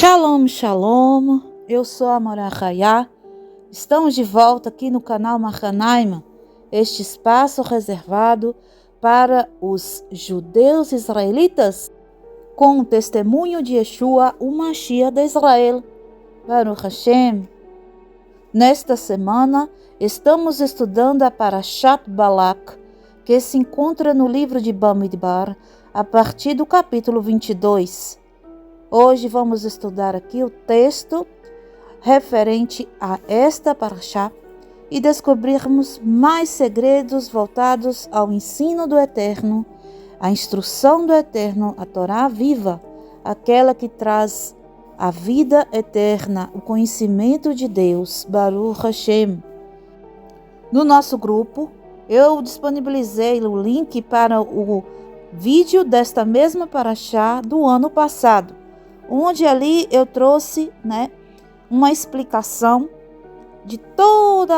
Shalom, shalom, eu sou a Mora Hayá. Estamos de volta aqui no canal Mahanaim, este espaço reservado para os judeus israelitas com o testemunho de Yeshua, o Mashiach de Israel. Baruch Hashem. Nesta semana, estamos estudando a Parashat Balak, que se encontra no livro de Bamidbar, a partir do capítulo 22. Hoje vamos estudar aqui o texto referente a esta Parashá e descobrirmos mais segredos voltados ao ensino do Eterno, a instrução do Eterno, a Torá viva, aquela que traz a vida eterna, o conhecimento de Deus, Baruch Hashem. No nosso grupo, eu disponibilizei o link para o vídeo desta mesma Parashá do ano passado, onde ali eu trouxe, uma explicação de todo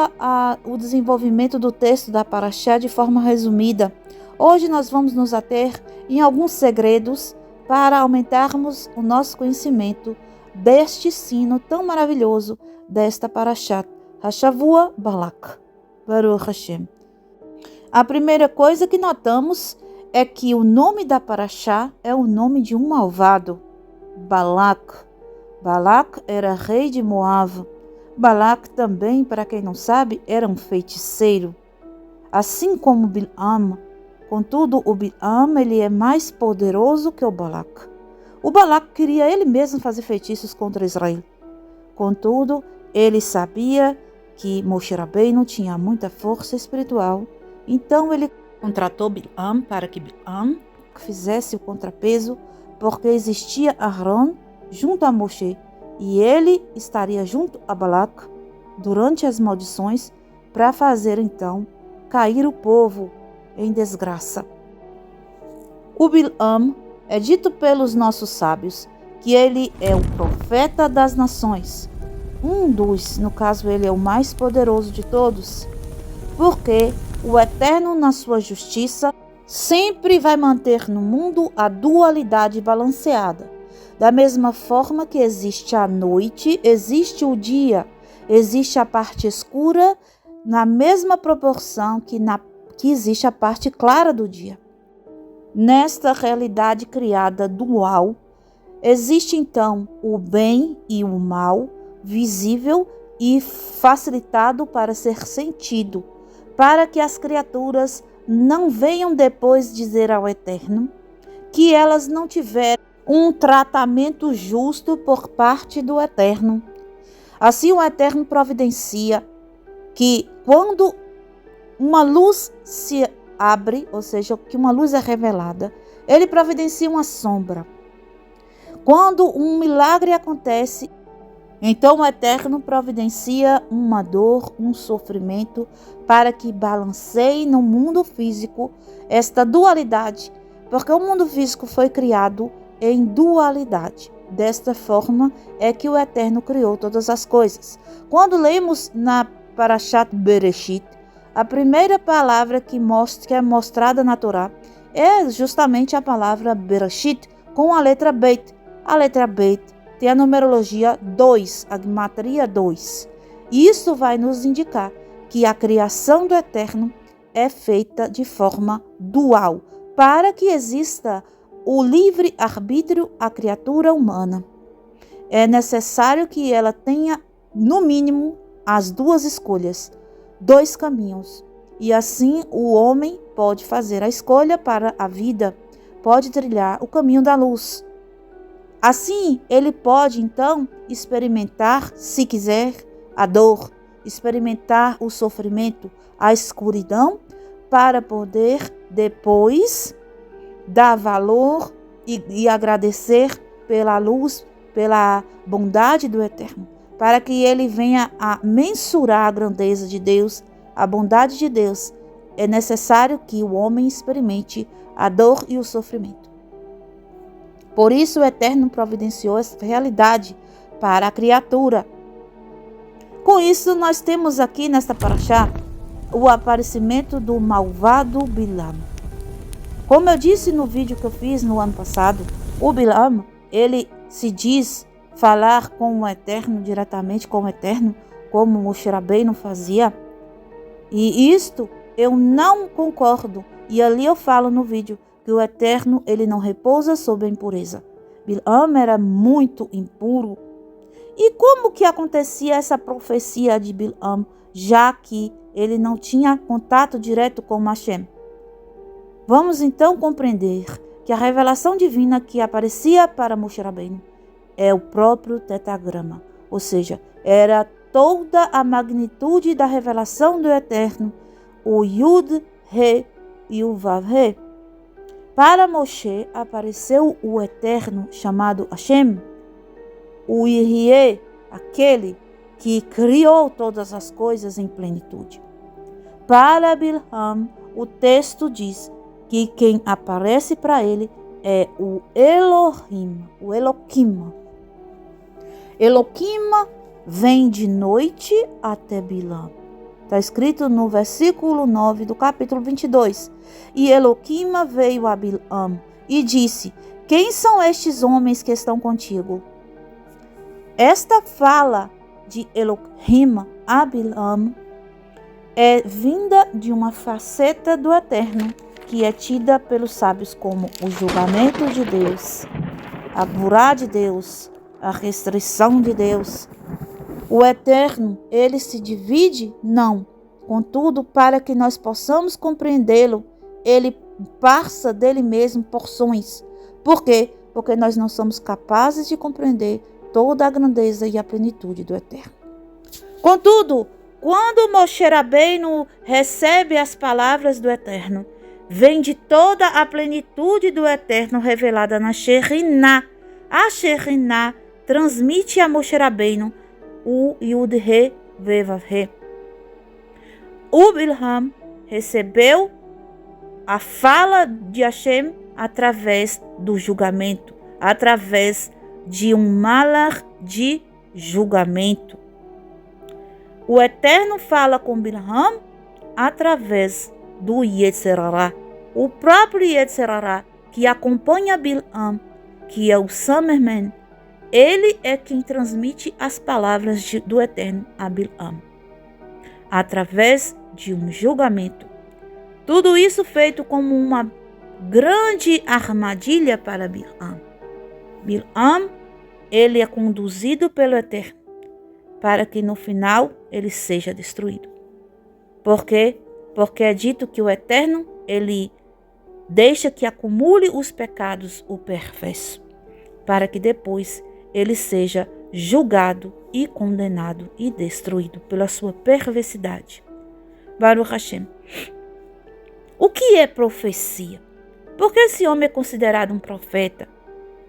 o desenvolvimento do texto da Parashá de forma resumida. Hoje nós vamos nos ater em alguns segredos para aumentarmos o nosso conhecimento deste ensino tão maravilhoso desta Parashá, Hashavua Balak, Baruch Hashem. A primeira coisa que notamos é que o nome da Parashá é o nome de um malvado, Balak. Balak era rei de Moab. Balak também, para quem não sabe, era um feiticeiro, assim como Bilam. Contudo, o Bilam ele é mais poderoso que o Balak. O Balak queria ele mesmo fazer feitiços contra Israel. Contudo, ele sabia que Moshe Rabbeinu tinha muita força espiritual, então ele contratou Bilam para que Bilam fizesse o contrapeso, porque existia Aaron junto a Moshe e ele estaria junto a Balak durante as maldições para fazer então cair o povo em desgraça. O Bilam é dito pelos nossos sábios que ele é o profeta das nações, no caso ele é o mais poderoso de todos, porque o Eterno na sua justiça sempre vai manter no mundo a dualidade balanceada. Da mesma forma que existe a noite, existe o dia, existe a parte escura na mesma proporção que existe a parte clara do dia. Nesta realidade criada dual, existe então o bem e o mal, visível e facilitado para ser sentido, para que as criaturas não venham depois dizer ao Eterno que elas não tiveram um tratamento justo por parte do Eterno. Assim o Eterno providencia que quando uma luz se abre, ou seja, que uma luz é revelada, ele providencia uma sombra. Quando um milagre acontece, então o Eterno providencia uma dor, um sofrimento, para que balanceie no mundo físico esta dualidade, porque o mundo físico foi criado em dualidade. Desta forma é que o Eterno criou todas as coisas. Quando lemos na Parashat Bereshit, a primeira palavra que é mostrada na Torá é justamente a palavra Bereshit, com a letra Bet. A letra Bet tem a numerologia 2, a gematria 2. Isso vai nos indicar que a criação do Eterno é feita de forma dual, para que exista o livre-arbítrio à criatura humana. É necessário que ela tenha, no mínimo, as duas escolhas, 2 caminhos. E assim o homem pode fazer a escolha para a vida, pode trilhar o caminho da luz. Assim, ele pode, então, experimentar, se quiser, a dor, experimentar o sofrimento, a escuridão, para poder depois dar valor e agradecer pela luz, pela bondade do Eterno, para que ele venha a mensurar a grandeza de Deus, a bondade de Deus. É necessário que o homem experimente a dor e o sofrimento. Por isso o Eterno providenciou essa realidade para a criatura. Com isso, nós temos aqui nesta Parashá o aparecimento do malvado Bilam. Como eu disse no vídeo que eu fiz no ano passado, o Bilam, ele se diz falar com o Eterno, diretamente com o Eterno, como Moshe Rabbeinu fazia. E isto eu não concordo. E ali eu falo no vídeo que o Eterno, ele não repousa sobre a impureza. Bilam era muito impuro. E como que acontecia essa profecia de Bilam, já que ele não tinha contato direto com Hashem? Vamos então compreender que a revelação divina que aparecia para Moshe Rabbeinu é o próprio tetragrama, ou seja, era toda a magnitude da revelação do Eterno, o Yud, Re e o Vav, Re. Para Moshe apareceu o Eterno chamado Hashem, o Irie, aquele que criou todas as coisas em plenitude. Para Bilam, o texto diz que quem aparece para ele é o Elohim, o Eloquim. Eloquim vem de noite até Bilam. Está escrito no versículo 9 do capítulo 22. E Eloquim veio a Bilam e disse: quem são estes homens que estão contigo? Esta fala de Elohim a Bilam é vinda de uma faceta do Eterno, que é tida pelos sábios como o julgamento de Deus, a burá de Deus, a restrição de Deus. O Eterno, ele se divide? Não. Contudo, para que nós possamos compreendê-lo, ele passa dele mesmo porções. Por quê? Porque nós não somos capazes de compreender toda a grandeza e a plenitude do Eterno. Contudo, quando Moshe Rabbeinu recebe as palavras do Eterno, vem de toda a plenitude do Eterno revelada na Shekhinah. A Shekhinah transmite a Moshe Rabbeinu o Yud Re Vav Re. O Bilam recebeu a fala de Hashem através do julgamento, através de um malar de julgamento. O Eterno fala com Bilam através do Yetzer Hara. O próprio Yetzer Hara que acompanha Bilam, que é o Samerman, ele é quem transmite as palavras do Eterno a Bilam, através de um julgamento. Tudo isso feito como uma grande armadilha para Bilam. Bilam, ele é conduzido pelo Eterno, para que no final ele seja destruído. Por quê? Porque é dito que o Eterno, ele deixa que acumule os pecados o perverso, para que depois ele seja julgado e condenado e destruído pela sua perversidade. Baruch Hashem. O que é profecia? Por que esse homem é considerado um profeta?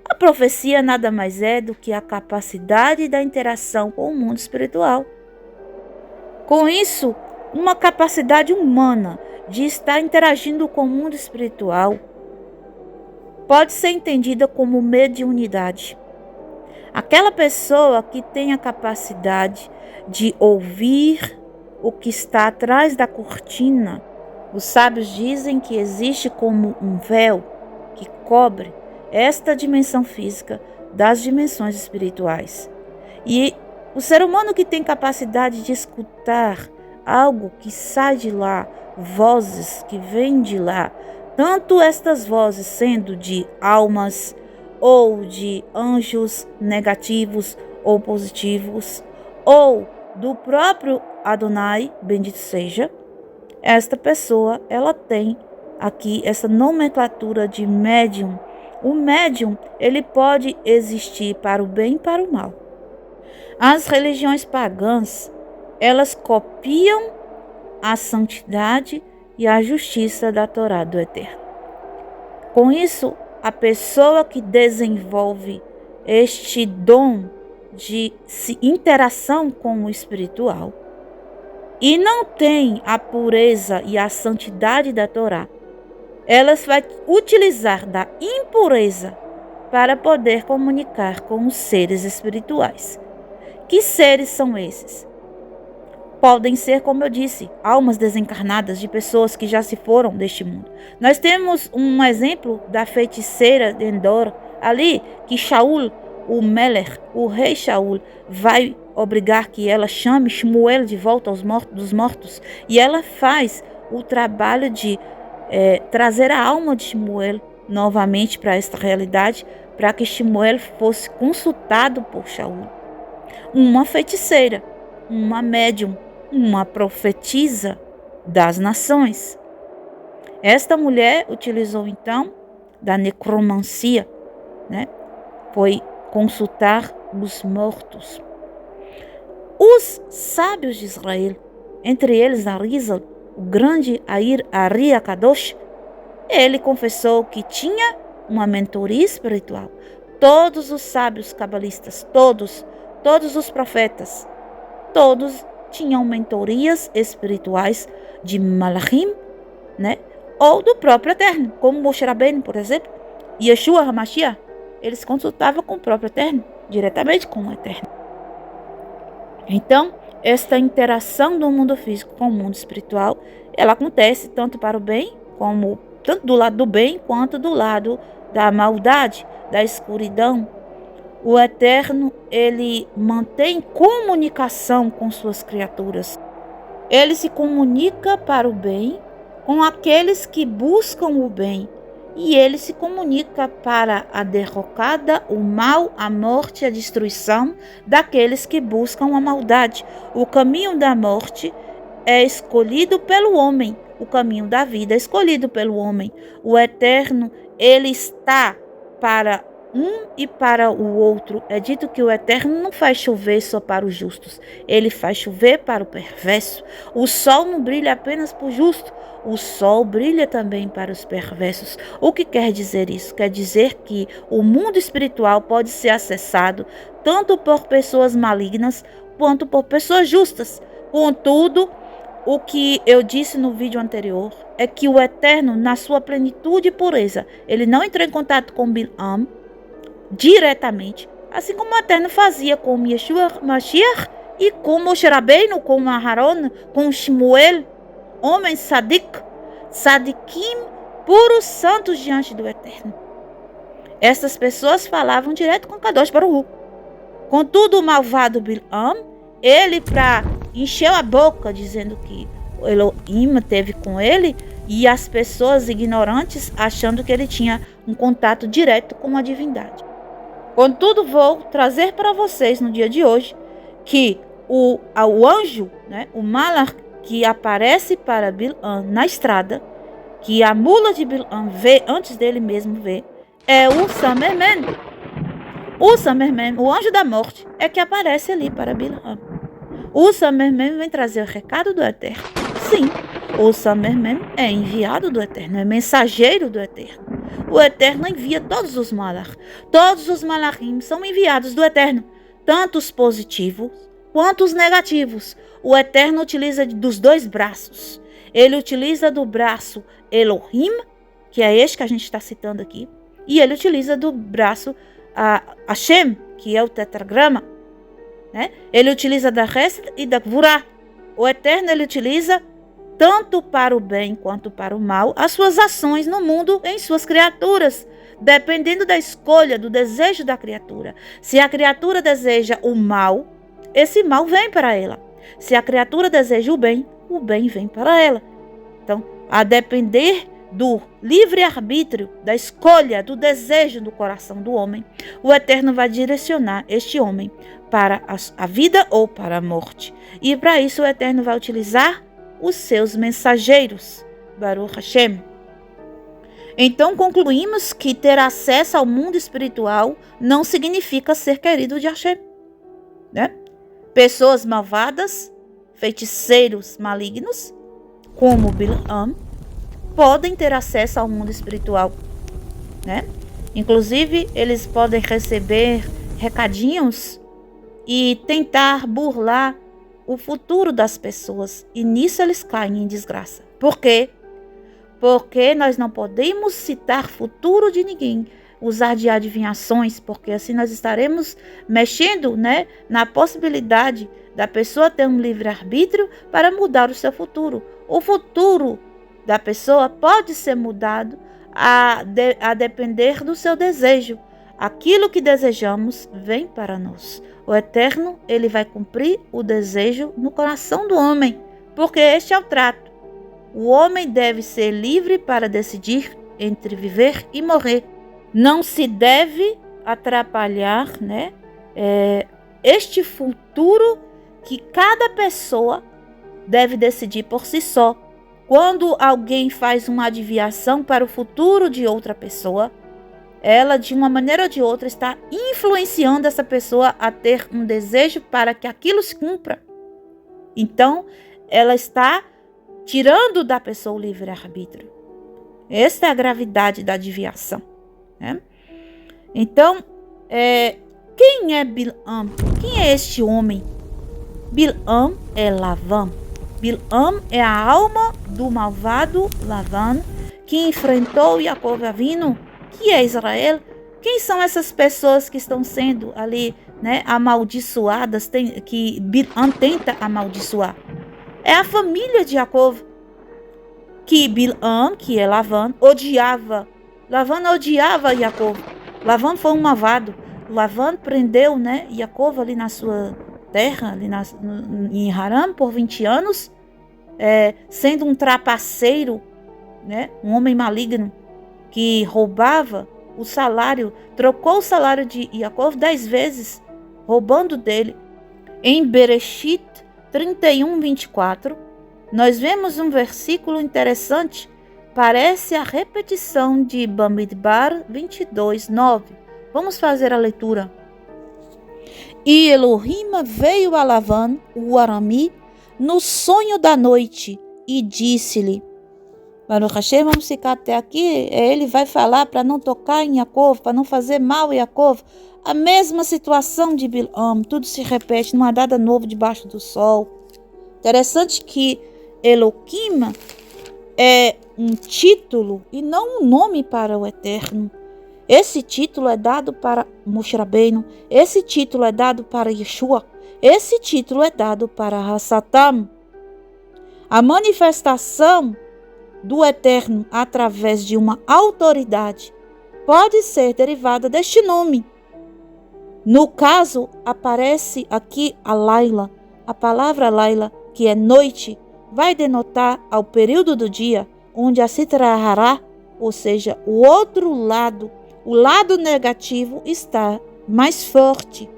A profecia nada mais é do que a capacidade da interação com o mundo espiritual. Com isso, uma capacidade humana de estar interagindo com o mundo espiritual pode ser entendida como mediunidade. Aquela pessoa que tem a capacidade de ouvir o que está atrás da cortina. Os sábios dizem que existe como um véu que cobre esta dimensão física das dimensões espirituais. E o ser humano que tem capacidade de escutar algo que sai de lá, vozes que vêm de lá, tanto estas vozes sendo de almas ou de anjos negativos ou positivos, ou do próprio Adonai, bendito seja, esta pessoa, ela tem aqui essa nomenclatura de médium. O médium, ele pode existir para o bem e para o mal. As religiões pagãs, elas copiam a santidade e a justiça da Torá do Eterno. Com isso, a pessoa que desenvolve este dom de interação com o espiritual e não tem a pureza e a santidade da Torá, elas vai utilizar da impureza para poder comunicar com os seres espirituais. Que seres são esses? Podem ser, como eu disse, almas desencarnadas de pessoas que já se foram deste mundo. Nós temos um exemplo da feiticeira de Endor, ali, que Shaul o Melech, o rei Shaul, vai obrigar que ela chame Shmuel de volta dos mortos, e ela faz o trabalho de trazer a alma de Shmuel novamente para esta realidade, para que Shmuel fosse consultado por Shaul. Uma feiticeira, uma médium, uma profetisa das nações. Esta mulher utilizou então da necromancia, foi consultar os mortos. Os sábios de Israel, entre eles Arizal, o grande Ari Akadosh, ele confessou que tinha uma mentoria espiritual. Todos os sábios cabalistas, todos os profetas, todos tinham mentorias espirituais de Malachim, ou do próprio Eterno, como Moshe Rabbeinu, por exemplo, e Yeshua HaMashiach, eles consultavam com o próprio Eterno, diretamente com o Eterno. Então, esta interação do mundo físico com o mundo espiritual, ela acontece tanto para o bem, tanto do lado do bem, quanto do lado da maldade, da escuridão. O Eterno, ele mantém comunicação com suas criaturas. Ele se comunica para o bem com aqueles que buscam o bem. E ele se comunica para a derrocada, o mal, a morte e a destruição daqueles que buscam a maldade. O caminho da morte é escolhido pelo homem. O caminho da vida é escolhido pelo homem. O Eterno, ele está para um e para o outro. É dito que o Eterno não faz chover só para os justos. Ele faz chover para o perverso. O sol não brilha apenas para o justo. O sol brilha também para os perversos. O que quer dizer isso? Quer dizer que o mundo espiritual pode ser acessado tanto por pessoas malignas quanto por pessoas justas. Contudo, o que eu disse no vídeo anterior é que o Eterno, na sua plenitude e pureza, ele não entrou em contato com Bilam diretamente, assim como o Eterno fazia com Yeshua Mashiach e com Moshe Rabbeinu, com Aharon, com Shmuel, homens sadikim, puros santos diante do Eterno. Essas pessoas falavam direto com Kadosh Baruch Hu. Contudo, o malvado Bilam, ele, para encheu a boca dizendo que o Elohim teve com ele, e as pessoas ignorantes achando que ele tinha um contato direto com a divindade. Contudo, vou trazer para vocês no dia de hoje que o anjo, o Malach, que aparece para Bilam na estrada, que a mula de Bilam vê antes dele mesmo ver, é o Samerman. O Samerman, o anjo da morte, é que aparece ali para Bilam. O Samerman vem trazer o recado do Eterno. Sim, o Samerman é enviado do Eterno, é mensageiro do Eterno. O Eterno envia todos os malach. Todos os malachim são enviados do Eterno, tanto os positivos quanto os negativos. O Eterno utiliza dos dois braços. Ele utiliza do braço Elohim, que é este que a gente está citando aqui, e ele utiliza do braço Hashem, que é o tetragrama. Ele utiliza da Hesed e da Gvurah. O Eterno, ele utiliza tanto para o bem quanto para o mal as suas ações no mundo em suas criaturas, dependendo da escolha, do desejo da criatura. Se a criatura deseja o mal, esse mal vem para ela. Se a criatura deseja o bem vem para ela. Então, a depender do livre-arbítrio, da escolha, do desejo do coração do homem, o Eterno vai direcionar este homem para a vida ou para a morte. E para isso o Eterno vai utilizar os seus mensageiros. Baruch Hashem. Então concluímos que ter acesso ao mundo espiritual não significa ser querido de Hashem. Pessoas malvadas, feiticeiros malignos, como Bilam, podem ter acesso ao mundo espiritual. Inclusive, eles podem receber recadinhos e tentar burlar o futuro das pessoas. E nisso eles caem em desgraça. Por quê? Porque nós não podemos citar futuro de ninguém, usar de adivinhações, porque assim nós estaremos mexendo, na possibilidade da pessoa ter um livre-arbítrio para mudar o seu futuro. O futuro da pessoa pode ser mudado a depender do seu desejo, aquilo que desejamos vem para nós. O Eterno, ele vai cumprir o desejo no coração do homem, porque este é o trato. O homem deve ser livre para decidir entre viver e morrer. Não se deve atrapalhar, este futuro que cada pessoa deve decidir por si só. Quando alguém faz uma adivinhação para o futuro de outra pessoa, ela, de uma maneira ou de outra, está influenciando essa pessoa a ter um desejo para que aquilo se cumpra. Então, ela está tirando da pessoa o livre-arbítrio. Essa é a gravidade da adivinhação. Então, quem é Bilam? Quem é este homem? Bilam é Lavan. Bilam é a alma do malvado Lavan que enfrentou Jacob Avinu, que é Israel. Quem são essas pessoas que estão sendo ali, amaldiçoadas, que Bilam tenta amaldiçoar? É a família de Jacob, que Bilam, que é Lavan, odiava. Lavan odiava Jacob. Lavan foi um malvado. Lavan prendeu, Jacob ali na sua terra, ali em Haram, por 20 anos, sendo um trapaceiro, um homem maligno, que roubava o salário, trocou o salário de Jacob 10 vezes, roubando dele. Em Bereshit 31, 24, nós vemos um versículo interessante, parece a repetição de Bamidbar 22, 9. Vamos fazer a leitura. E Elohim veio a Lavan, o Arami, no sonho da noite, e disse-lhe, Baruch Hashem, vamos ficar até aqui, ele vai falar para não tocar em Jacob, para não fazer mal a Jacob. A mesma situação de Bilam, tudo se repete, não há nada novo debaixo do sol. Interessante que Elohim é um título e não um nome para o Eterno. Esse título é dado para Moshe Rabbeinu, esse título é dado para Yeshua, esse título é dado para Hassatam. A manifestação do Eterno através de uma autoridade pode ser derivada deste nome. No caso, aparece aqui a Laila. A palavra Laila, que é noite, vai denotar ao período do dia onde a Sitra Hará, ou seja, o outro lado, o lado negativo, está mais forte.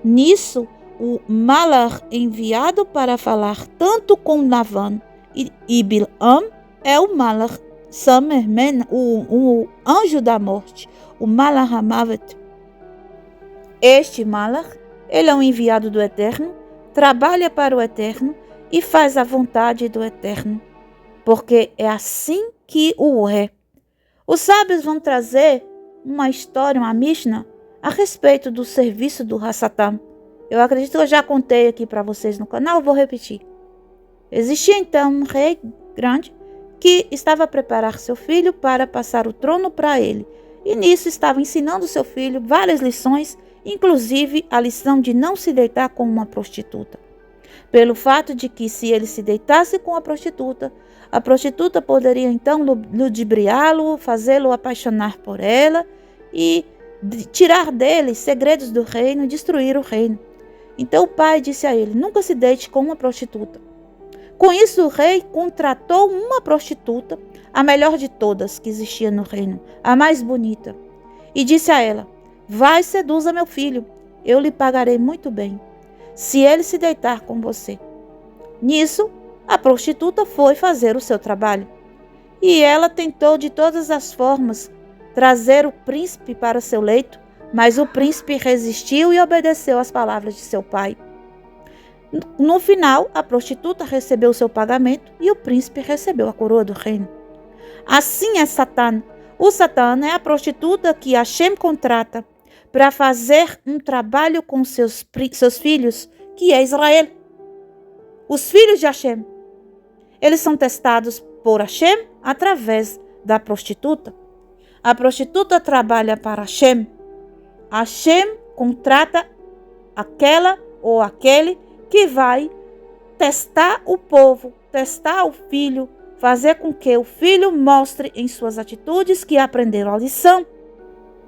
Nisso, o Malach enviado para falar tanto com Lavan e Bilam é o Malach Samermen, o anjo da morte, o Malach Hamavet. Este Malach, ele é um enviado do Eterno, trabalha para o Eterno e faz a vontade do Eterno, porque é assim que o é. Os sábios vão trazer uma história, uma Mishnah, a respeito do serviço do Hassatam. Eu acredito que eu já contei aqui para vocês no canal, vou repetir. Existia então um rei grande que estava a preparar seu filho para passar o trono para ele. E nisso estava ensinando seu filho várias lições, inclusive a lição de não se deitar com uma prostituta. Pelo fato de que se ele se deitasse com a prostituta poderia então ludibriá-lo, fazê-lo apaixonar por ela e tirar dele segredos do reino, destruir o reino. Então o pai disse a ele, nunca se deite com uma prostituta. Com isso o rei contratou uma prostituta, a melhor de todas que existia no reino, a mais bonita, e disse a ela, vai, seduza meu filho, eu lhe pagarei muito bem, se ele se deitar com você. Nisso, a prostituta foi fazer o seu trabalho. E ela tentou de todas as formas trazer o príncipe para seu leito, mas o príncipe resistiu e obedeceu às palavras de seu pai. No final, a prostituta recebeu seu pagamento e o príncipe recebeu a coroa do reino. Assim é Satã. O Satã é a prostituta que Hashem contrata para fazer um trabalho com seus filhos, que é Israel. Os filhos de Hashem, eles são testados por Hashem através da prostituta. A prostituta trabalha para Hashem. Hashem contrata aquela ou aquele que vai testar o povo, testar o filho, fazer com que o filho mostre em suas atitudes que aprenderam a lição.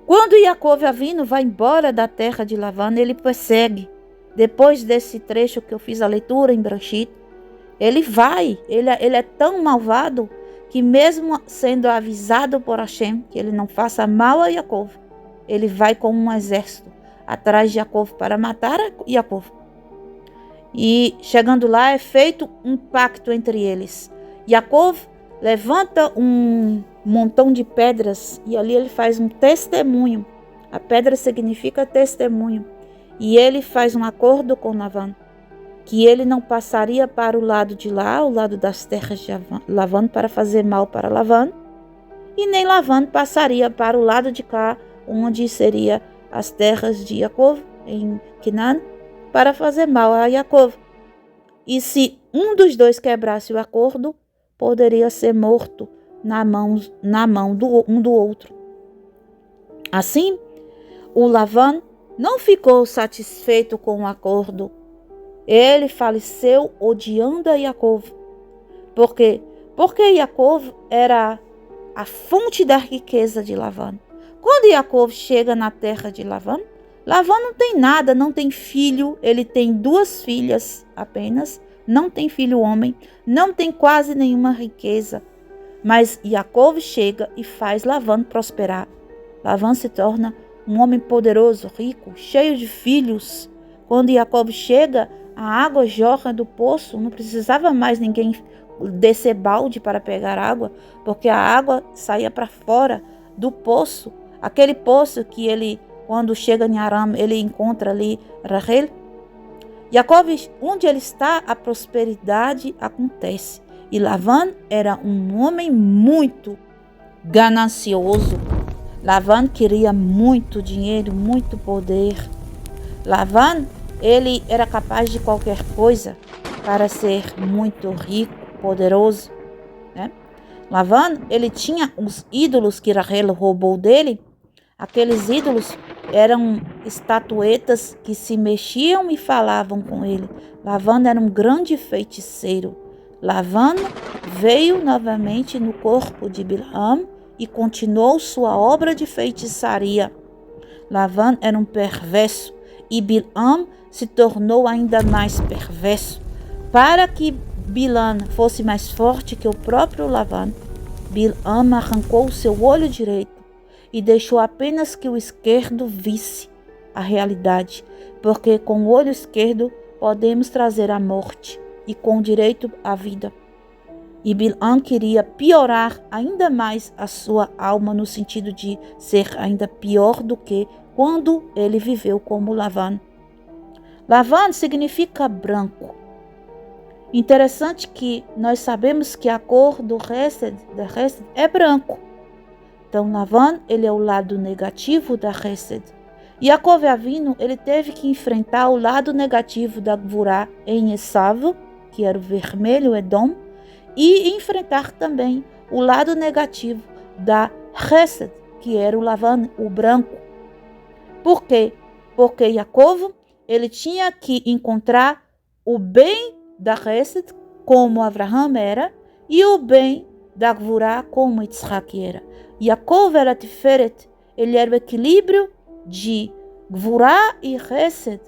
Quando Yaakov Avinu vai embora da terra de Lavan, ele persegue. Depois desse trecho que eu fiz a leitura em Bereshit, ele é tão malvado que mesmo sendo avisado por Hashem que ele não faça mal a Yaakov, ele vai com um exército atrás de Yaakov para matar Yaakov. E chegando lá é feito um pacto entre eles. Yaakov levanta um montão de pedras e ali ele faz um testemunho. A pedra significa testemunho. E ele faz um acordo com Lavan, que ele não passaria para o lado de lá, o lado das terras de Lavan, para fazer mal para Lavan, e nem Lavan passaria para o lado de cá, onde seria as terras de Yaakov, em Canaan, para fazer mal a Yaakov. E se um dos dois quebrasse o acordo, poderia ser morto na mão do outro. Assim, o Lavan não ficou satisfeito com o acordo. Ele faleceu odiando a Yaakov. Por quê? Porque Yaakov era a fonte da riqueza de Lavan. Quando Yaakov chega na terra de Lavan, Lavan não tem nada, não tem filho, ele tem 2 filhas apenas, não tem filho homem, não tem quase nenhuma riqueza. Mas Yaakov chega e faz Lavan prosperar. Lavan se torna um homem poderoso, rico, cheio de filhos. Quando Yaakov chega, a água jorra do poço, não precisava mais ninguém descer balde para pegar água, porque a água saía para fora do poço. Aquele poço que ele, quando chega em Aram, ele encontra ali Rachel. Yaakov, onde ele está, a prosperidade acontece. E Lavan era um homem muito ganancioso. Lavan queria muito dinheiro, muito poder. Lavan, ele era capaz de qualquer coisa para ser muito rico, poderoso, né? Lavan, ele tinha os ídolos que Rachel roubou dele. Aqueles ídolos eram estatuetas que se mexiam e falavam com ele. Lavan era um grande feiticeiro. Lavan veio novamente no corpo de Bilam e continuou sua obra de feitiçaria. Lavan era um perverso e Bilam se tornou ainda mais perverso. Para que Bilam fosse mais forte que o próprio Lavan, Bilam arrancou o seu olho direito e deixou apenas que o esquerdo visse a realidade, porque com o olho esquerdo podemos trazer a morte e com o direito a vida. E Bilam queria piorar ainda mais a sua alma, no sentido de ser ainda pior do que quando ele viveu como Lavan. Lavan significa branco. Interessante que nós sabemos que a cor do Hesed é branco. Então Lavan, ele é o lado negativo da Hesed. Yaakov Avinu, ele teve que enfrentar o lado negativo da Gvurá em Esav, que era o vermelho, Edom, e enfrentar também o lado negativo da Hesed, que era o Lavan, o branco. Por quê? Porque Yaakov, ele tinha que encontrar o bem da Hesed, como Avraham era, e o bem da Gvurá, como Yitzhak era. Yaakov era Tiferet, ele era o equilíbrio de Gvurá e Hesed,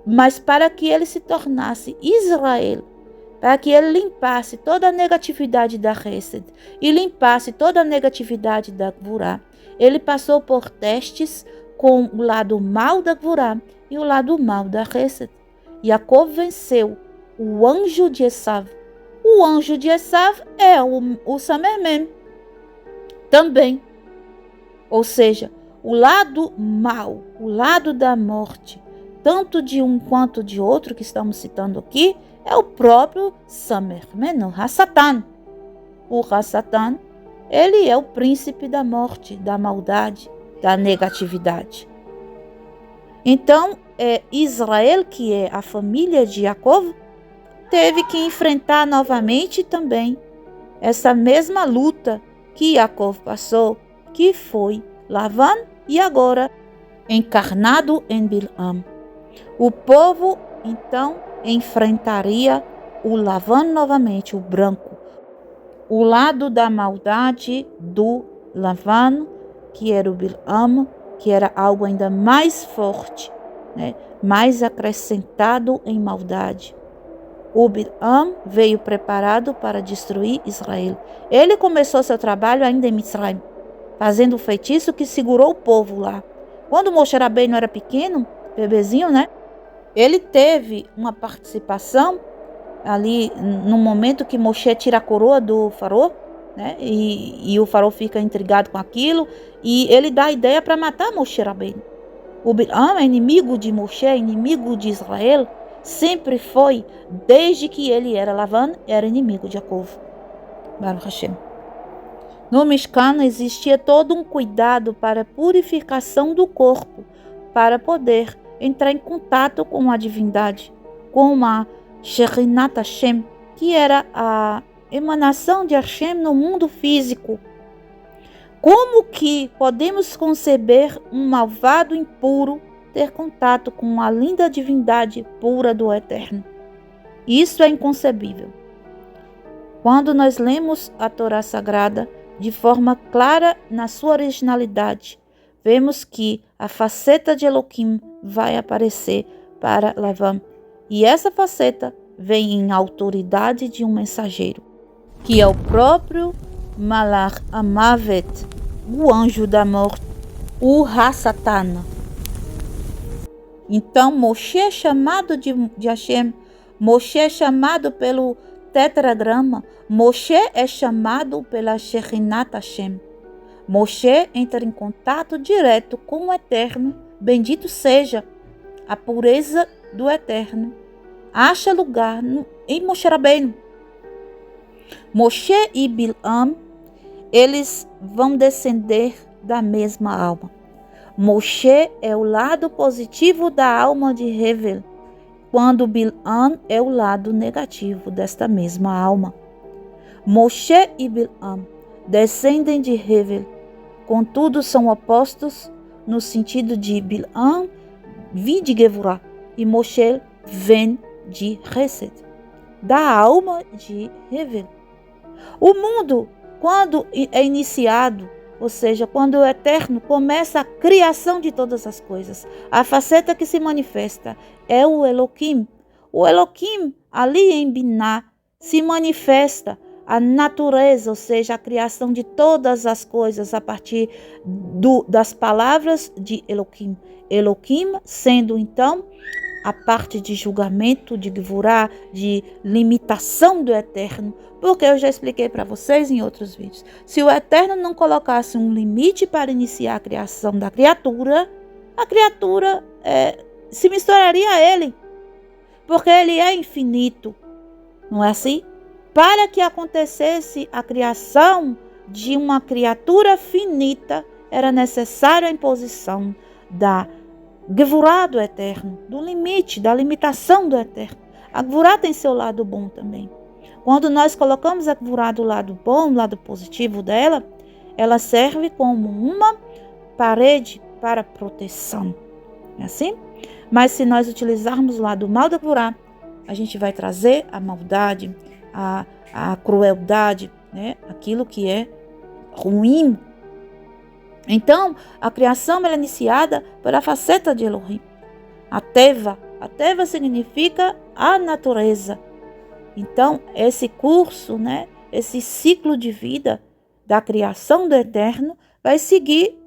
mas para que ele se tornasse Israel, para que ele limpasse toda a negatividade da Hesed e limpasse toda a negatividade da Gvurá, ele passou por testes com o lado mal da Gvurá e o lado mal da Hesed. Yaakov venceu o anjo de Esav. O anjo de Esav é o Samermen também. Ou seja, o lado mal, o lado da morte, tanto de um quanto de outro que estamos citando aqui, é o próprio Samermen, o Hassatan. O Hassatan, ele é o príncipe da morte, da maldade, da negatividade. Então, Israel, que é a família de Yaakov, teve que enfrentar novamente também essa mesma luta que Yaakov passou, que foi Lavan e agora encarnado em Bilam. O povo, então, enfrentaria o Lavan novamente, o branco, o lado da maldade do Lavan, que era o Bilam, que era algo ainda mais forte, né? Mais acrescentado em maldade. O Bilam veio preparado para destruir Israel. Ele começou seu trabalho ainda em Mitzrayim, fazendo o feitiço que segurou o povo lá. Quando Moshe Rabbeinu era pequeno, bebezinho, né? Ele teve uma participação ali no momento que Moshe tira a coroa do faraó, né? E o faraó fica intrigado com aquilo e ele dá a ideia para matar Moshe Rabbeinu. O Bilam é inimigo de Moshe, inimigo de Israel, sempre foi, desde que ele era Lavan, era inimigo de Jacó. Baruch Hashem. No Mishkan existia todo um cuidado para a purificação do corpo, para poder entrar em contato com a divindade, com a Shekhinat Hashem, que era a emanação de Hashem no mundo físico. Como que podemos conceber um malvado impuro ter contato com a linda divindade pura do Eterno? Isso é inconcebível. Quando nós lemos a Torá Sagrada de forma clara na sua originalidade, vemos que a faceta de Elohim vai aparecer para Lavan. E essa faceta vem em autoridade de um mensageiro, que é o próprio Malach Amavet, o anjo da morte, o Hassatan. Então, Moshe é chamado de Hashem, Moshe é chamado pelo tetragrama, Moshe é chamado pela Shekhinat Hashem. Moshe entra em contato direto com o Eterno, bendito seja a pureza do Eterno. Acha lugar em Moshe Rabbeinu. Moshe e Bilam, eles vão descender da mesma alma. Moshe é o lado positivo da alma de Hevel, quando Bilam é o lado negativo desta mesma alma. Moshe e Bilam descendem de Hevel, contudo são opostos no sentido de Bilam vem de Gevurah e Moshe vem de Hesed, da alma de Hevel. O mundo, quando é iniciado, ou seja, quando o Eterno começa a criação de todas as coisas, a faceta que se manifesta é o Elohim. O Elohim, ali em Biná, se manifesta a natureza, ou seja, a criação de todas as coisas a partir das palavras de Elohim. Elohim sendo, então, a parte de julgamento, de Gevurah, de limitação do Eterno, porque eu já expliquei para vocês em outros vídeos. Se o Eterno não colocasse um limite para iniciar a criação da criatura, a criatura se misturaria a ele, porque ele é infinito, não é assim? Para que acontecesse a criação de uma criatura finita, era necessária a imposição da Gevurah do Eterno, do limite, da limitação do Eterno. A Gevurah tem seu lado bom também. Quando nós colocamos a Gevurah do lado bom, do lado positivo dela, ela serve como uma parede para proteção. É assim? Mas se nós utilizarmos o lado mal da Gevurah, a gente vai trazer a maldade, a crueldade, né? Aquilo que é ruim. Então, a criação é iniciada pela faceta de Elohim. A Teva significa a natureza. Então, esse curso, né, esse ciclo de vida da criação do Eterno vai seguir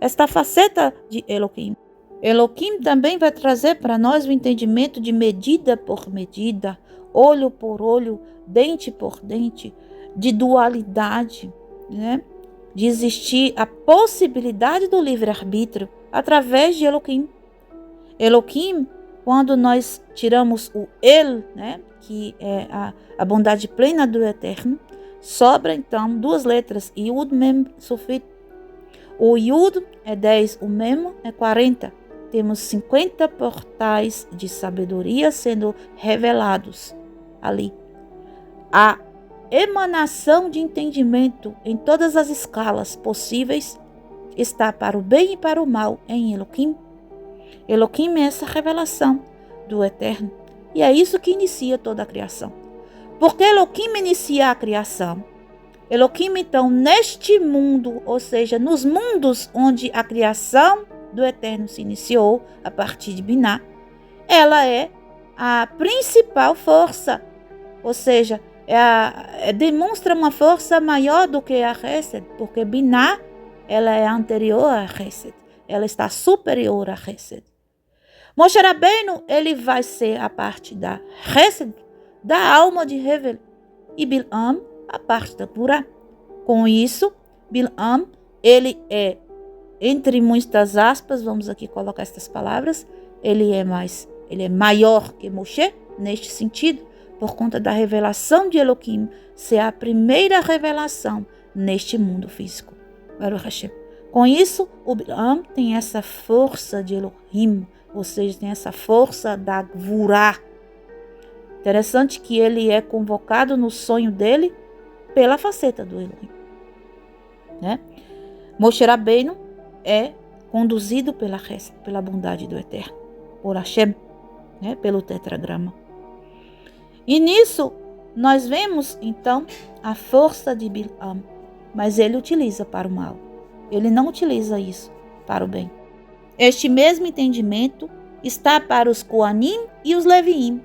esta faceta de Elohim. Elohim também vai trazer para nós o entendimento de medida por medida, olho por olho, dente por dente, de dualidade, né? De existir a possibilidade do livre-arbítrio através de Elohim. Elohim, quando nós tiramos o El, né, que é a bondade plena do Eterno, sobra então duas letras, Yud, Mem, Sufit. O Yud é 10, o Mem é 40. Temos 50 portais de sabedoria sendo revelados ali. A emanação de entendimento em todas as escalas possíveis está para o bem e para o mal em Elohim. Elohim é essa revelação do Eterno. E é isso que inicia toda a criação. Porque Elohim inicia a criação, Elohim, então, neste mundo, ou seja, nos mundos onde a criação do Eterno se iniciou, a partir de Biná, ela é a principal força, ou seja, demonstra uma força maior do que a Hesed, porque Biná, ela é anterior a Hesed, ela está superior a Hesed. Moshe Rabbeinu, ele vai ser a parte da Hesed, da alma de Hevel, e Bil'am, a parte da Gvurá. Com isso, Bil'am, ele é, entre muitas aspas, vamos aqui colocar estas palavras, ele é maior que Moshe, neste sentido, por conta da revelação de Elohim ser a primeira revelação neste mundo físico. Baruch Hashem. Com isso, o Bil'am tem essa força de Elohim, ou seja, tem essa força da Gvurá. Interessante que ele é convocado no sonho dele pela faceta do Elohim. Né? Moshe Rabbeinu é conduzido pela bondade do Eterno, por Hashem, né? Pelo tetragrama. E nisso, nós vemos, então, a força de Bil'am, mas ele utiliza para o mal. Ele não utiliza isso para o bem. Este mesmo entendimento está para os Koanim e os Leviim,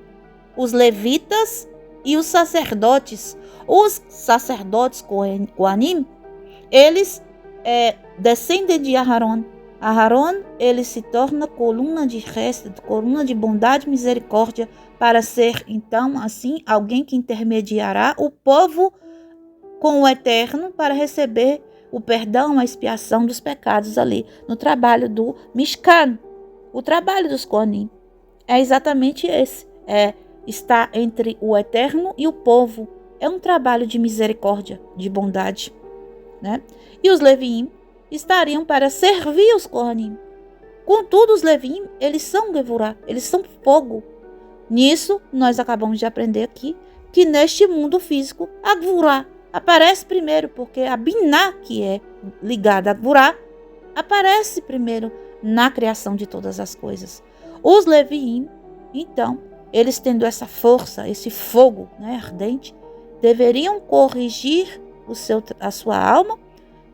os levitas e os sacerdotes. Os sacerdotes Koanim, eles descendem de Aharon. Aharon, ele se torna coluna de Hesed, coluna de bondade e misericórdia, para ser, então, assim, alguém que intermediará o povo com o Eterno para receber o perdão, a expiação dos pecados ali, no trabalho do Mishkan. O trabalho dos Kohanim é exatamente esse, está entre o Eterno e o povo. É um trabalho de misericórdia, de bondade, né? E os Leviim estariam para servir os Kohanim. Contudo, os Leviim, eles são Gevurá, eles são fogo. Nisso, nós acabamos de aprender aqui que neste mundo físico, a Gevurá aparece primeiro, porque a Biná, que é ligada a Gevurá, aparece primeiro na criação de todas as coisas. Os Leviim, então, eles tendo essa força, esse fogo, né, ardente, deveriam corrigir a sua alma,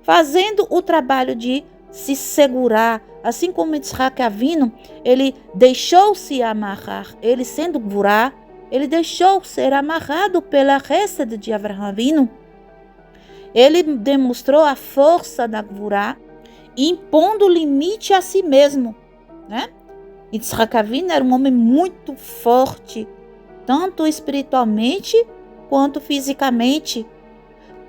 fazendo o trabalho de se segurar, assim como Yitzhak Avinu, ele deixou-se amarrar, ele sendo Gvurá, ele deixou ser amarrado pela Hesed de Avraham Avinu. Ele demonstrou a força da Gvurá, impondo limite a si mesmo, né? Yitzhak Avinu era um homem muito forte, tanto espiritualmente quanto fisicamente,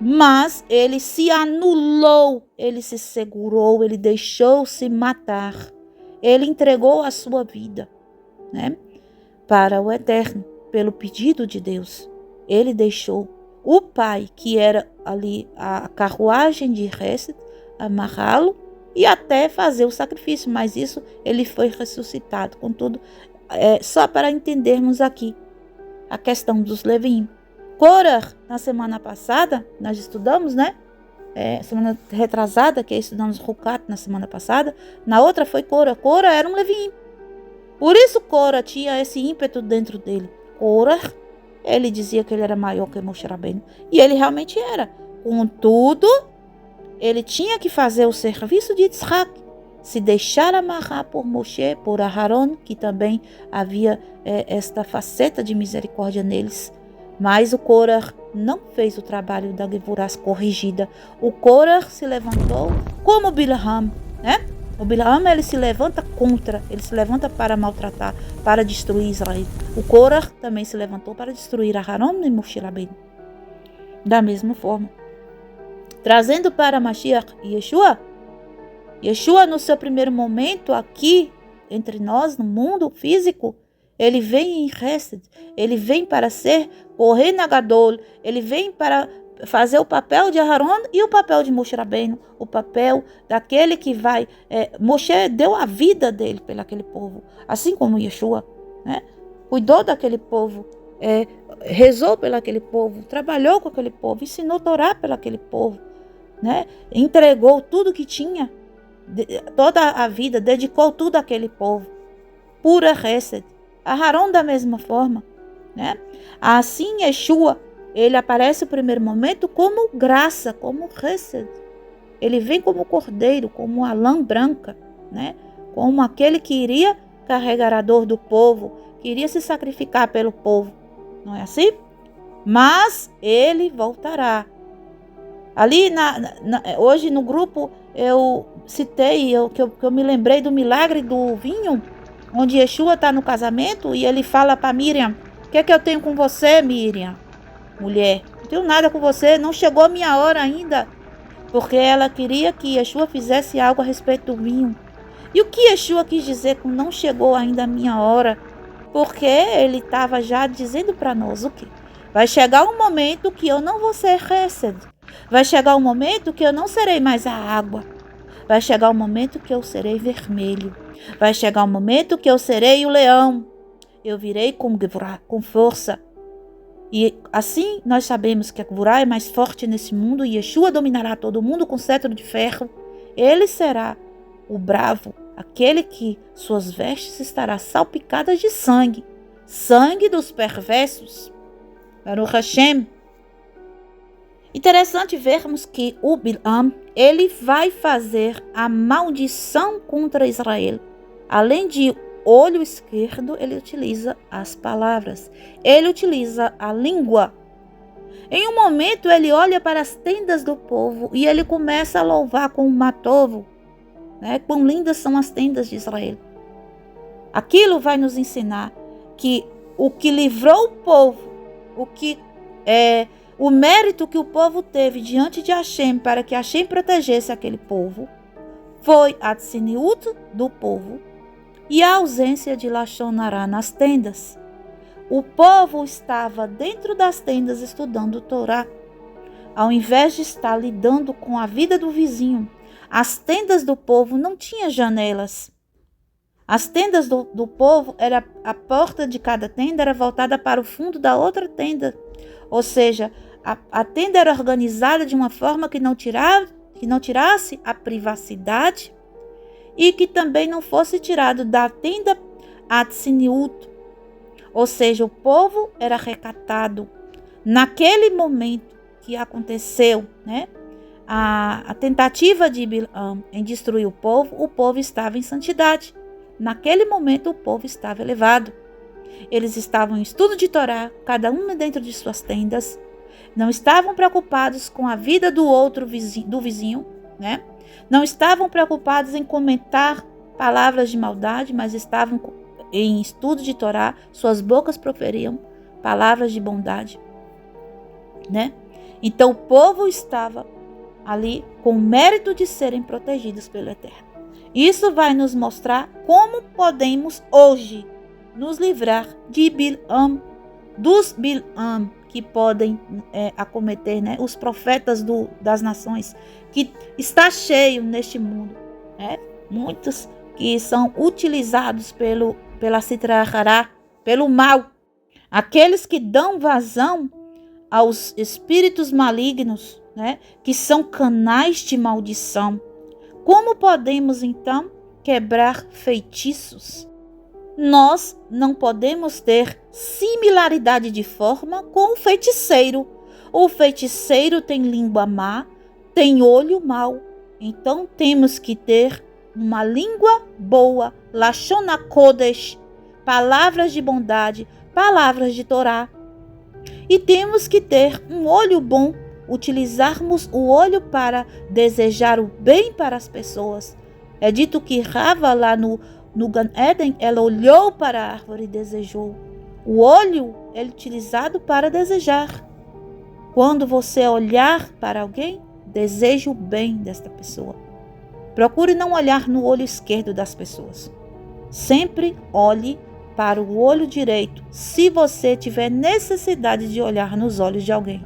mas ele se anulou, ele se segurou, ele deixou-se matar, ele entregou a sua vida, né, para o Eterno, pelo pedido de Deus. Ele deixou o pai, que era ali a carruagem de Hesed, amarrá-lo e até fazer o sacrifício, mas isso ele foi ressuscitado. Contudo, só para entendermos aqui a questão dos Leviim. Korah, na semana passada, nós estudamos, né? Semana retrasada, que estudamos Rukat na semana passada. Na outra foi Korah. Korah era um Leviim. Por isso Korah tinha esse ímpeto dentro dele. Korah, ele dizia que ele era maior que Moshe Rabbeinu. E ele realmente era. Contudo, ele tinha que fazer o serviço de Yitzhak, se deixar amarrar por Moshe, por Aharon, que também havia esta faceta de misericórdia neles. Mas o Korah não fez o trabalho da Gevurá corrigida. O Korah se levantou como o Bil'am, né? O Bil'am, ele se levanta contra, ele se levanta para maltratar, para destruir Israel. O Korah também se levantou para destruir Aharon e Moshe Rabbeinu. Da mesma forma. Trazendo para Mashiach e Yeshua no seu primeiro momento aqui, entre nós, no mundo físico, ele vem em Hesed, ele vem para ser Kohen Gadol, ele vem para fazer o papel de Aharon e o papel de Moshe Rabbeinu, o papel daquele que vai... Moshe deu a vida dele pelo aquele povo, assim como Yeshua, né? Cuidou daquele povo, rezou pelo aquele povo, trabalhou com aquele povo, ensinou a Torá pelo aquele povo, né? Entregou tudo que tinha, toda a vida, dedicou tudo àquele povo, pura Hesed. Aharon da mesma forma, né? Assim Yeshua, ele aparece no primeiro momento como graça, como Hesed. Ele vem como cordeiro, como uma lã branca, né? Como aquele que iria carregar a dor do povo, que iria se sacrificar pelo povo. Não é assim? Mas ele voltará. Ali, hoje no grupo, eu citei, que eu me lembrei do milagre do vinho, onde Yeshua está no casamento e ele fala para Miriam: o que é que eu tenho com você, Miriam? Mulher, não tenho nada com você, não chegou a minha hora ainda. Porque ela queria que Yeshua fizesse algo a respeito do vinho. E o que Yeshua quis dizer com não chegou ainda a minha hora? Porque ele estava já dizendo para nós o quê? Vai chegar um momento que eu não vou ser Hesed. Vai chegar um momento que eu não serei mais a água. Vai chegar um momento que eu serei vermelho. Vai chegar um momento que eu serei o leão. Eu virei com força. E assim nós sabemos que a Gvurá é mais forte nesse mundo e Yeshua dominará todo mundo com cetro de ferro. Ele será o bravo, aquele que suas vestes estará salpicadas de sangue. Sangue dos perversos. Baruch Hashem. Interessante vermos que o Bilam, ele vai fazer a maldição contra Israel. Além de olho esquerdo, ele utiliza as palavras. Ele utiliza a língua. Em um momento, ele olha para as tendas do povo e ele começa a louvar com o matovo. Quão lindas são as tendas de Israel. Aquilo vai nos ensinar que o que livrou o povo, o mérito que o povo teve diante de Hashem para que Hashem protegesse aquele povo, foi a tzniut do povo e a ausência de Lashon Hará nas tendas. O povo estava dentro das tendas estudando Torá, ao invés de estar lidando com a vida do vizinho. As tendas do povo não tinham janelas. As tendas do povo, a porta de cada tenda era voltada para o fundo da outra tenda. Ou seja, a tenda era organizada de uma forma que não tirasse a privacidade e que também não fosse tirado da tenda a tzniut. Ou seja, o povo era recatado. Naquele momento que aconteceu, a tentativa de Bilam em destruir o povo estava em santidade. Naquele momento o povo estava elevado. Eles estavam em estudo de Torá, cada um dentro de suas tendas. Não estavam preocupados com a vida do vizinho, Não estavam preocupados em comentar palavras de maldade, mas estavam em estudo de Torá. Suas bocas proferiam palavras de bondade, Então o povo estava ali com o mérito de serem protegidos pelo Eterno. Isso vai nos mostrar como podemos hoje nos livrar de Bilam, dos Bilam que podem acometer, os profetas das nações, que está cheio neste mundo, muitos que são utilizados pela Sitra Achara, pelo mal, aqueles que dão vazão aos espíritos malignos, que são canais de maldição. Como podemos então quebrar feitiços? Nós não podemos ter similaridade de forma com o feiticeiro. O feiticeiro tem língua má, tem olho mau. Então temos que ter uma língua boa, Lashon HaKodesh, palavras de bondade, palavras de Torá. E temos que ter um olho bom, utilizarmos o olho para desejar o bem para as pessoas. É dito que Rava lá no Gan Eden, ela olhou para a árvore e desejou. O olho é utilizado para desejar. Quando você olhar para alguém, deseje o bem desta pessoa. Procure não olhar no olho esquerdo das pessoas. Sempre olhe para o olho direito, se você tiver necessidade de olhar nos olhos de alguém.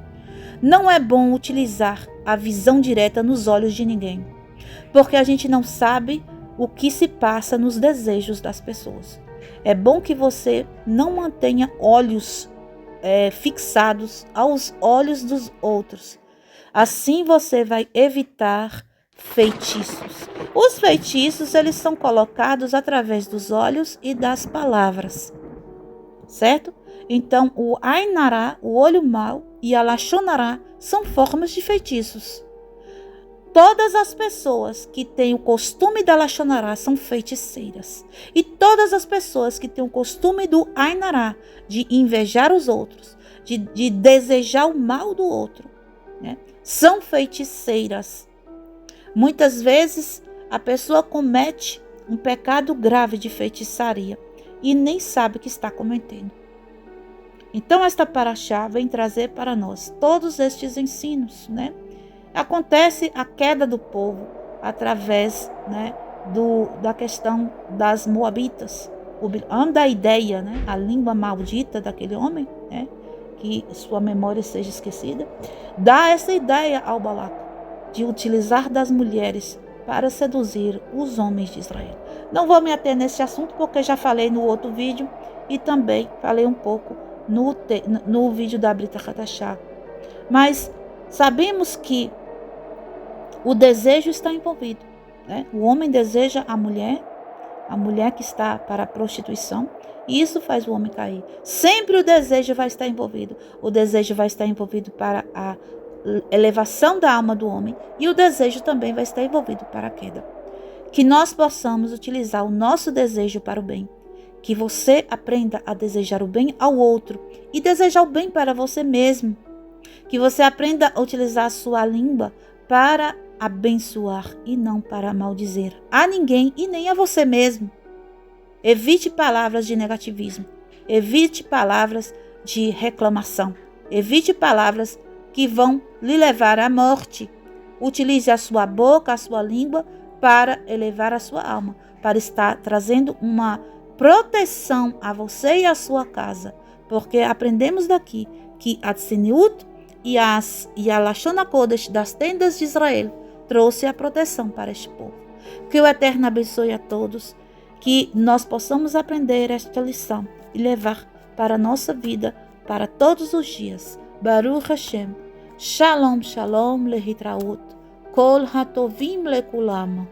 Não é bom utilizar a visão direta nos olhos de ninguém, porque a gente não sabe o que se passa nos desejos das pessoas. É bom que você não mantenha olhos fixados aos olhos dos outros. Assim você vai evitar feitiços. Os feitiços, eles são colocados através dos olhos e das palavras, certo? Então, o Ainará, o olho mau, e a Lachonará são formas de feitiços. Todas as pessoas que têm o costume da Lachonará são feiticeiras. E todas as pessoas que têm o costume do Ainará, de invejar os outros, de desejar o mal do outro, né, são feiticeiras. Muitas vezes a pessoa comete um pecado grave de feitiçaria e nem sabe que está cometendo. Então esta paraxá vem trazer para nós todos estes ensinos, né? Acontece a queda do povo através, né, da questão das moabitas. Da ideia, né, a língua maldita daquele homem, né, que sua memória seja esquecida, dá essa ideia ao Balac de utilizar das mulheres para seduzir os homens de Israel. Não vou me ater nesse assunto porque já falei no outro vídeo e também falei um pouco no vídeo da Brita Hadashah. Mas sabemos que o desejo está envolvido, né? O homem deseja a mulher que está para a prostituição, e isso faz o homem cair. Sempre o desejo vai estar envolvido. O desejo vai estar envolvido para a elevação da alma do homem, e o desejo também vai estar envolvido para a queda. Que nós possamos utilizar o nosso desejo para o bem. Que você aprenda a desejar o bem ao outro e desejar o bem para você mesmo. Que você aprenda a utilizar a sua língua para abençoar e não para maldizer a ninguém e nem a você mesmo. Evite palavras de negativismo. Evite palavras de reclamação. Evite palavras que vão lhe levar à morte. Utilize a sua boca, a sua língua para elevar a sua alma, para estar trazendo uma proteção a você e a sua casa, porque aprendemos daqui que a Tzeniut e a Lashon HaKodesh das tendas de Israel trouxe a proteção para este povo. Que o Eterno abençoe a todos, que nós possamos aprender esta lição e levar para a nossa vida, para todos os dias. Baruch Hashem. Shalom, shalom, lehitraut. Kol hatovim lekulam.